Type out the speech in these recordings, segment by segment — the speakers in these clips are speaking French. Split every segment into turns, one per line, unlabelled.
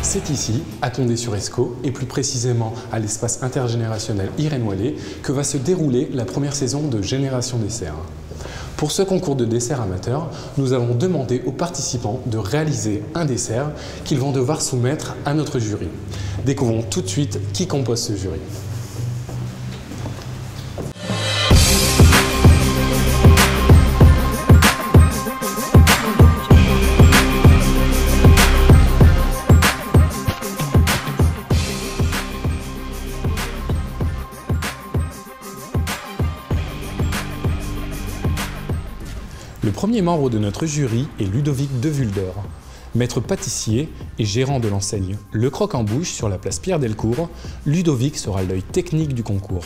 C'est ici, à Condé-sur-Escaut, et plus précisément à l'espace intergénérationnel Irène Wallet, que va se dérouler la première saison de Génération Dessert. Pour ce concours de dessert amateur, nous avons demandé aux participants de réaliser un dessert qu'ils vont devoir soumettre à notre jury. Découvrons tout de suite qui compose ce jury. Le premier membre de notre jury est Ludovic De Vulder, maître pâtissier et gérant de l'enseigne Le Croc-en-Bouche sur la place Pierre-Delcourt. Ludovic sera l'œil technique du concours.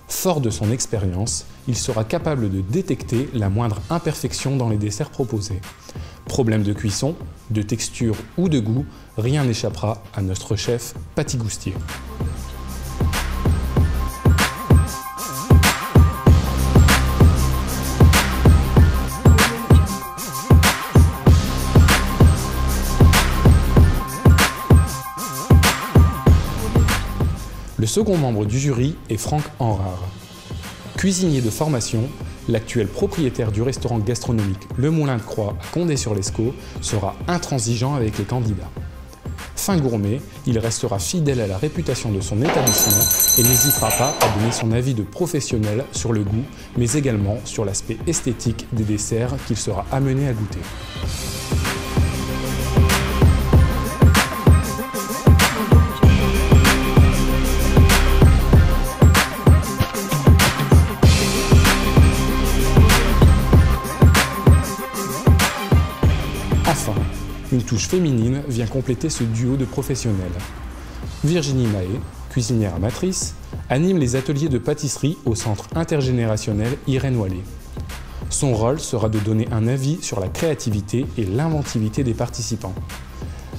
Fort de son expérience, il sera capable de détecter la moindre imperfection dans les desserts proposés. Problème de cuisson, de texture ou de goût, rien n'échappera à notre chef pâtigoustier. Le second membre du jury est Franck Henrard. Cuisinier de formation, l'actuel propriétaire du restaurant gastronomique Le Moulin de Croix à Condé-sur-l'Escaut sera intransigeant avec les candidats. Fin gourmet, il restera fidèle à la réputation de son établissement et n'hésitera pas à donner son avis de professionnel sur le goût, mais également sur l'aspect esthétique des desserts qu'il sera amené à goûter. Enfin, une touche féminine vient compléter ce duo de professionnels. Virginie Mahé, cuisinière amatrice, anime les ateliers de pâtisserie au centre intergénérationnel Irène Wallet. Son rôle sera de donner un avis sur la créativité et l'inventivité des participants.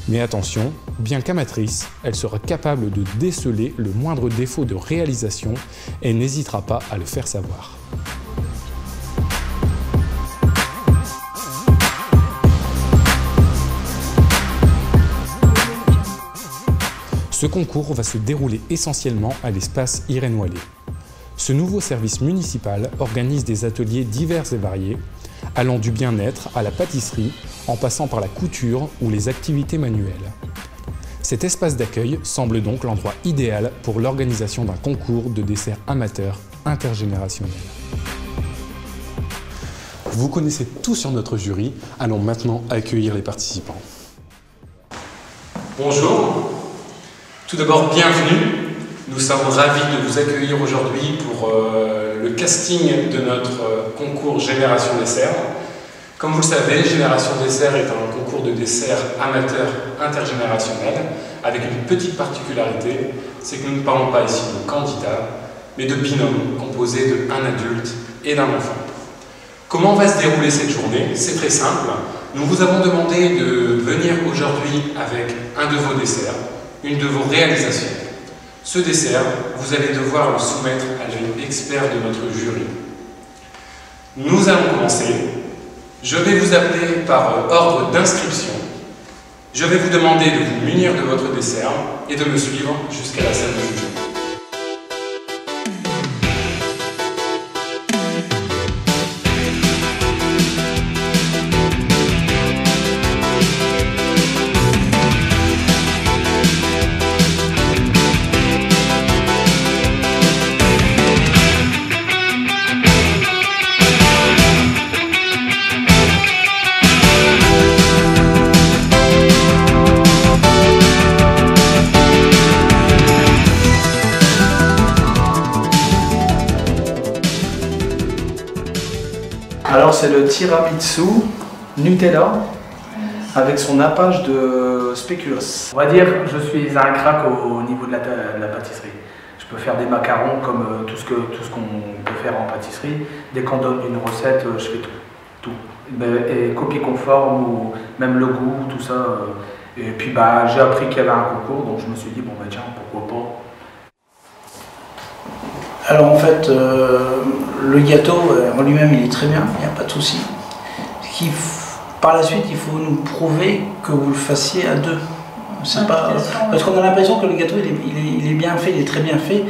Mais attention, bien qu'amatrice, elle sera capable de déceler le moindre défaut de réalisation et n'hésitera pas à le faire savoir. Ce concours va se dérouler essentiellement à l'espace Irène Wallet. Ce nouveau service municipal organise des ateliers divers et variés, allant du bien-être à la pâtisserie, en passant par la couture ou les activités manuelles. Cet espace d'accueil semble donc l'endroit idéal pour l'organisation d'un concours de desserts amateurs intergénérationnel. Vous connaissez tout sur notre jury, allons maintenant accueillir les participants. Bonjour. Tout d'abord, bienvenue. Nous sommes ravis de vous accueillir aujourd'hui pour le casting de notre concours Génération Dessert. Comme vous le savez, Génération Dessert est un concours de dessert amateur intergénérationnel avec une petite particularité, c'est que nous ne parlons pas ici de candidats, mais de binômes composés d'un adulte et d'un enfant. Comment va se dérouler cette journée? C'est très simple. Nous vous avons demandé de venir aujourd'hui avec un de vos desserts, une de vos réalisations. Ce dessert, vous allez devoir le soumettre à l'œil expert de notre jury. Nous allons commencer. Je vais vous appeler par ordre d'inscription. Je vais vous demander de vous munir de votre dessert et de me suivre jusqu'à la salle de jugement.
Alors c'est le tiramisu Nutella avec son nappage de spéculoos. On va dire que je suis un crack au niveau de la pâtisserie. Je peux faire des macarons comme tout ce qu'on peut faire en pâtisserie. Dès qu'on donne une recette, je fais tout. Et copie conforme ou même le goût, tout ça. Et puis j'ai appris qu'il y avait un concours, donc je me suis dit bon tiens, pourquoi pas. Alors en fait, le gâteau en lui-même il est très bien, il n'y a pas de souci. Par la suite, il faut nous prouver que vous le fassiez à deux. Pas, parce qu'on a l'impression que le gâteau il est bien fait, il est très bien fait,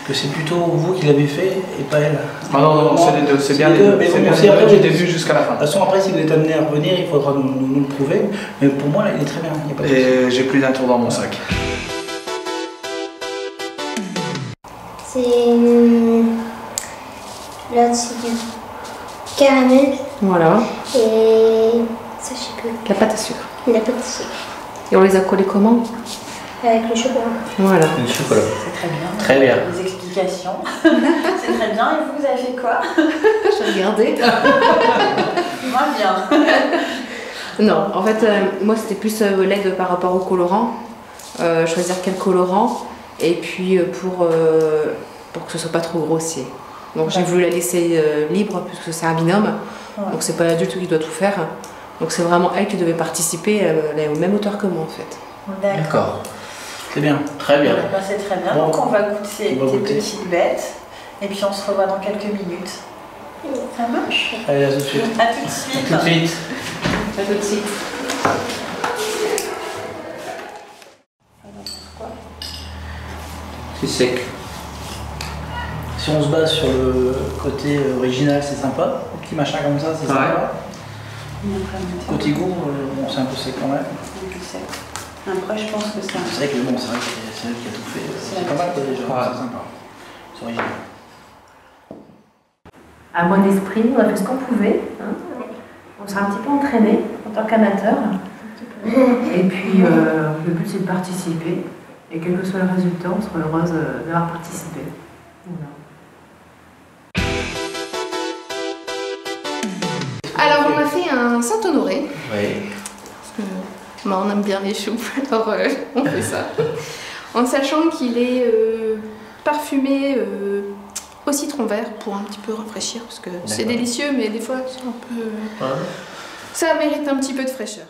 que c'est plutôt vous qui l'avez fait et pas elle.
Ah non, c'est les deux, c'est bien les deux.
Mais
C'est
bon,
bien
c'est après,
du début jusqu'à la fin.
De toute façon, après, si vous êtes amené à revenir, il faudra nous le prouver. Mais pour moi, là, il est très bien. Il y a pas de souci.
Et j'ai plus d'un tour dans mon sac.
C'est là c'est du caramel
Voilà,
et ça je sais plus.
la pâte à sucre.
La pâte à sucre
Et on les a collés comment?
avec le chocolat.
Voilà.
Le chocolat.
C'est très bien.
Très bien.
Les explications. C'est très bien. Et vous avez fait quoi?
Je regardais.
Moins bien.
Non, en fait, moi c'était plus l'aide par rapport au colorant. Choisir quel colorant. Et puis pour que ce soit pas trop grossier. Donc j'ai voulu la laisser libre puisque c'est un binôme.
Ouais.
Donc c'est pas l'adulte qui doit tout faire. Donc c'est vraiment elle qui devait participer. Elle est au même hauteur que moi en fait.
D'accord.
C'est bien. Très bien.
Bah, c'est très bien.
Bon.
Donc on va goûter
On va
tes
goûter.
petites bêtes. Et puis on se revoit dans quelques minutes. Ça marche?
Allez, à tout de suite.
À tout de suite.
Tout de suite.
À tout de suite.
C'est sec. Si on se base sur le côté original, c'est sympa. Un petit machin comme ça, c'est sympa. Côté goût, bon, c'est un peu sec quand même.
Après, je pense que ça.
C'est vrai que bon, c'est vrai que c'est elle qui a tout fait. C'est pas mal quoi, déjà, c'est sympa. C'est original.
À bon esprit, on a fait ce qu'on pouvait. Hein. On s'est un petit peu entraîné en tant qu'amateur. Et puis le but c'est de participer. Et quel que soit le résultat, on sera heureuse d'avoir participé. Voilà.
Alors on a fait un Saint-Honoré.
Oui.
Bah, on aime bien les choux, alors on fait ça. En sachant qu'il est parfumé au citron vert pour un petit peu rafraîchir, parce que c'est délicieux, mais des fois c'est un peu... Ça mérite un petit peu de fraîcheur.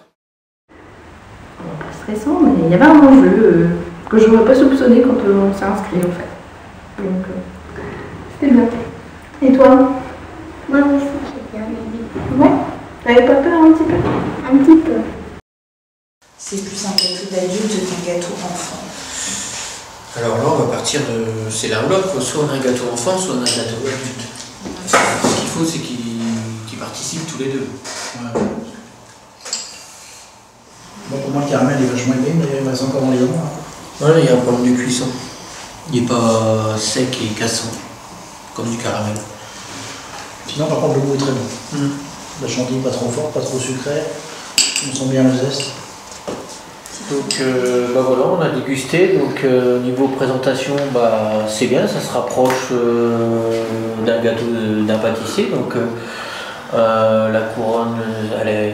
Pas stressant, mais il y avait un enjeu que je n'aurais pas soupçonné quand on s'est inscrit en fait. Donc c'était bien. Et toi?
Moi aussi j'ai bien aimé.
Ouais. T'avais pas peur un petit peu?
Un petit peu.
C'est plus un gâteau d'adulte qu'un gâteau enfant.
Alors là, on va partir de... C'est l'un ou l'autre, quoi. Soit on a un gâteau enfant, soit on a un gâteau adulte. Ce qu'il faut, c'est qu'ils participent tous les deux.
Ouais. Bon, pour moi, le caramel est vachement aimé, mais il reste encore dans les dents.
Voilà, il y a un problème de cuisson. Il n'est pas sec et cassant, comme du caramel.
Sinon, par contre, le goût est très bon. La chantilly pas trop forte, pas trop sucrée. On sent bien le zeste.
Donc bah voilà, on a dégusté. Donc niveau présentation, bah, c'est bien, ça se rapproche d'un gâteau d'un pâtissier. Donc la couronne,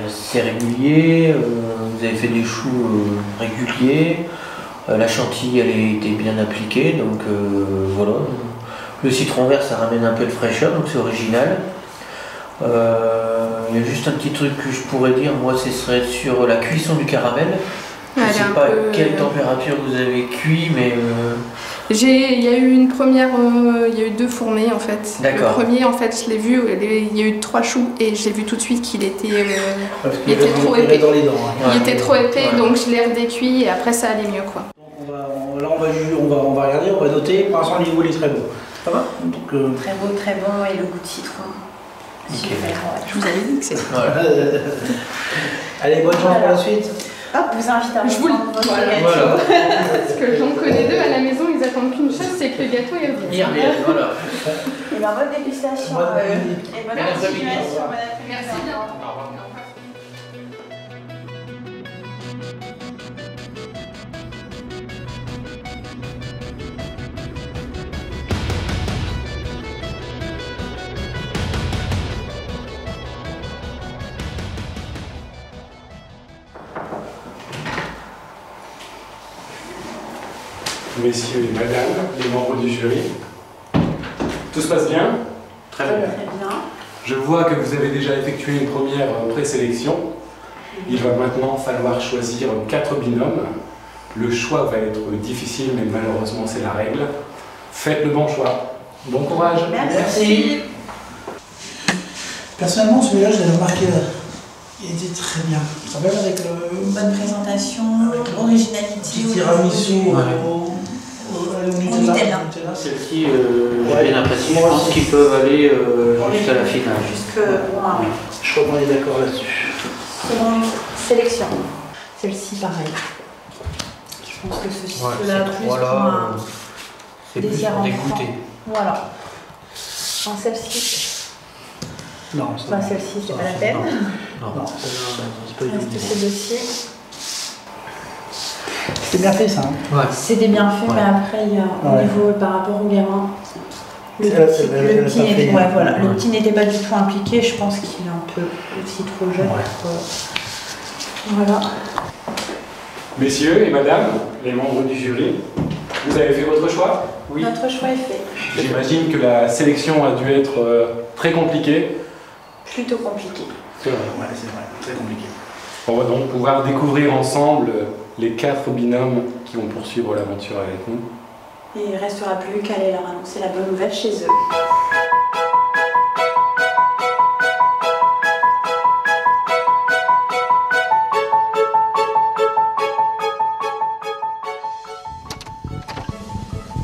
c'est régulier. Vous avez fait des choux réguliers. La chantilly, elle a été bien appliquée. Donc voilà. Le citron vert, ça ramène un peu de fraîcheur, donc c'est original. Il y a juste un petit truc que je pourrais dire, moi, ce serait sur la cuisson du caramel. Je ne sais pas à quelle température vous avez cuit, mais...
Il y a eu une première, il y a eu 2 fournées en fait.
D'accord.
Le premier en fait je l'ai vu, il y a eu 3 choux et j'ai vu tout de suite qu'il était,
Il
était trop épais.
dans les dents. Hein.
Il était trop épais
Ouais.
donc je l'ai redécuit et après ça allait mieux quoi.
Là, on va regarder, on va noter. Pour l'instant, le niveau il est très beau. Ça va? Donc,
Très bon et le goût de citron. Super. Ouais.
Je vous avais dit que c'est...
Allez, bonne chance pour la suite.
Hop, vous invite à
Je vous le-
reprendre votre
voilà.
gâteau.
Parce que j'en connais 2 à la maison, ils attendent qu'une chose, c'est que le gâteau il revienne.
Il revient, voilà.
Et bien, bonne dégustation.
Bonne après-midi.
Et bonne
Merci.
continuation. Bon après-midi.
Merci bien.
Messieurs et madame, les membres du jury. Tout se passe bien? Très bien.
Très bien.
Je vois que vous avez déjà effectué une première présélection. Il va maintenant falloir choisir 4 binômes. Le choix va être difficile, mais malheureusement c'est la règle. Faites le bon choix. Bon courage.
Merci.
Personnellement, celui-là, je l'avais remarqué, il était très bien. Ça va avec le...
Bonne présentation, originalité.
Tiramisu au Nutella.
Celle-ci, j'ai bien apprécié. Je pense qu'ils peuvent aller jusqu'à la finale.
Je crois qu'on est d'accord là-dessus.
Seconde sélection. Celle-ci, pareil. Je pense que cela plus pour un dessert en
dégoûté.
Voilà. En celle-ci.
Non,
celle-ci, c'est pas la peine.
Non, c'est pas du tout.
Reste celle-ci.
C'est bien fait ça. Hein.
C'était bien fait, mais après, il y a au niveau par rapport au gamin. Le petit n'était pas du tout impliqué, je pense qu'il est un peu aussi trop jeune. Voilà.
Messieurs et madame, les membres du jury, vous avez fait votre choix?
Oui. Notre choix est fait.
J'imagine que la sélection a dû être très compliquée.
Plutôt compliqué.
C'est vrai, très compliqué.
On va donc pouvoir découvrir ensemble les 4 binômes qui vont poursuivre l'aventure avec nous.
Et il ne restera plus qu'à aller leur annoncer la bonne nouvelle chez eux.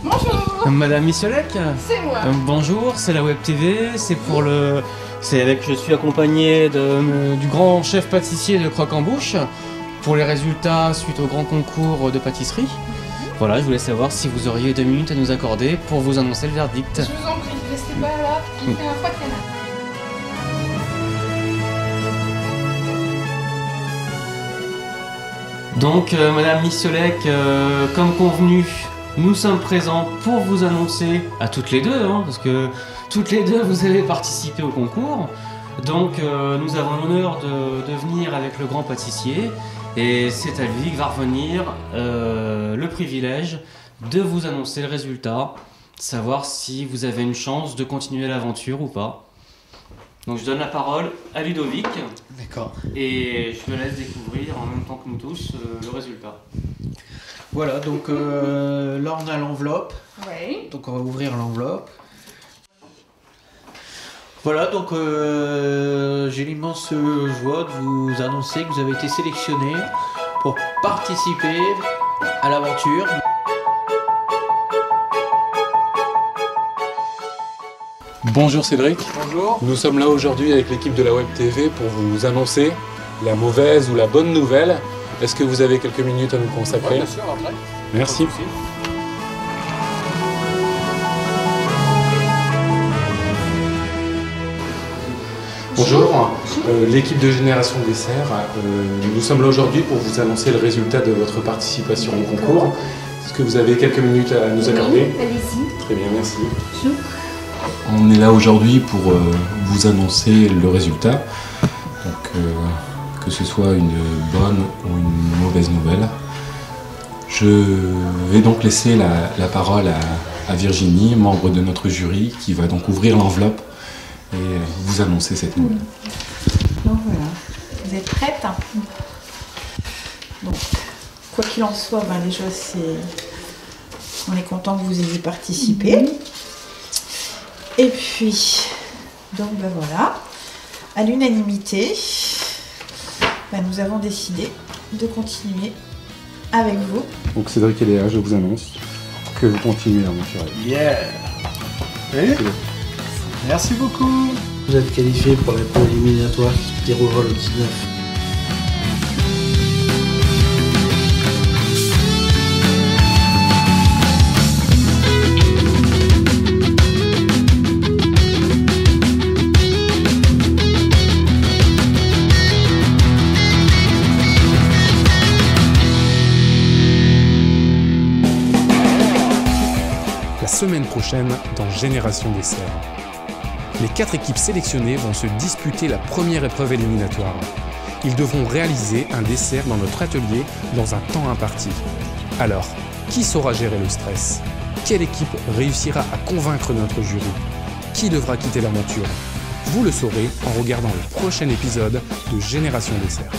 Bonjour.
Madame Missolec.
C'est moi.
Bonjour, c'est la Web TV, je suis accompagné du grand chef pâtissier de Croque-en-Bouche pour les résultats suite au grand concours de pâtisserie. Voilà, je voulais savoir si vous auriez 2 minutes à nous accorder pour vous annoncer le verdict.
Je vous en prie, restez pas là, il fait un fois qu'il y en a.
Donc, Madame Missolec, comme convenu, nous sommes présents pour vous annoncer, à toutes les deux, hein, parce que toutes les deux vous avez participé au concours. Donc nous avons l'honneur de venir avec le grand pâtissier et c'est à lui que va revenir le privilège de vous annoncer le résultat, savoir si vous avez une chance de continuer l'aventure ou pas. Donc je donne la parole à Ludovic.
D'accord.
Et je me laisse découvrir en même temps que nous tous le résultat.
Voilà, donc là on a l'enveloppe.
Oui.
Donc on va ouvrir l'enveloppe. Voilà, donc j'ai l'immense joie de vous annoncer que vous avez été sélectionné pour participer à l'aventure.
Bonjour Cédric.
Bonjour.
Nous sommes là aujourd'hui avec l'équipe de la Web TV pour vous annoncer la mauvaise ou la bonne nouvelle. Est-ce que vous avez quelques minutes à nous consacrer?
Bien sûr, après.
Merci. Bonjour, l'équipe de Génération Dessert. Nous sommes là aujourd'hui pour vous annoncer le résultat de votre participation au concours. Est-ce que vous avez quelques minutes à nous accorder?
Oui, allez-y.
Très bien, merci.
Bonjour.
On est là aujourd'hui pour vous annoncer le résultat. Donc, que ce soit une bonne ou une mauvaise nouvelle. Je vais donc laisser la parole à Virginie, membre de notre jury, qui va donc ouvrir l'enveloppe et vous annoncer cette nouvelle.
Donc voilà, vous êtes prête? Donc, quoi qu'il en soit, déjà on est content que vous ayez participé. Et puis, donc voilà, à l'unanimité, nous avons décidé de continuer avec vous.
Donc Cédric et Léa, je vous annonce que vous continuez l'aventure.
Yeah. Oui. Merci beaucoup. Vous êtes qualifié pour les points éliminatoires qui se dérouleront le 19.
La semaine prochaine dans Génération Dessert. Les 4 équipes sélectionnées vont se disputer la première épreuve éliminatoire. Ils devront réaliser un dessert dans notre atelier dans un temps imparti. Alors, qui saura gérer le stress? Quelle équipe réussira à convaincre notre jury? Qui devra quitter l'aventure? Vous le saurez en regardant le prochain épisode de Génération Dessert.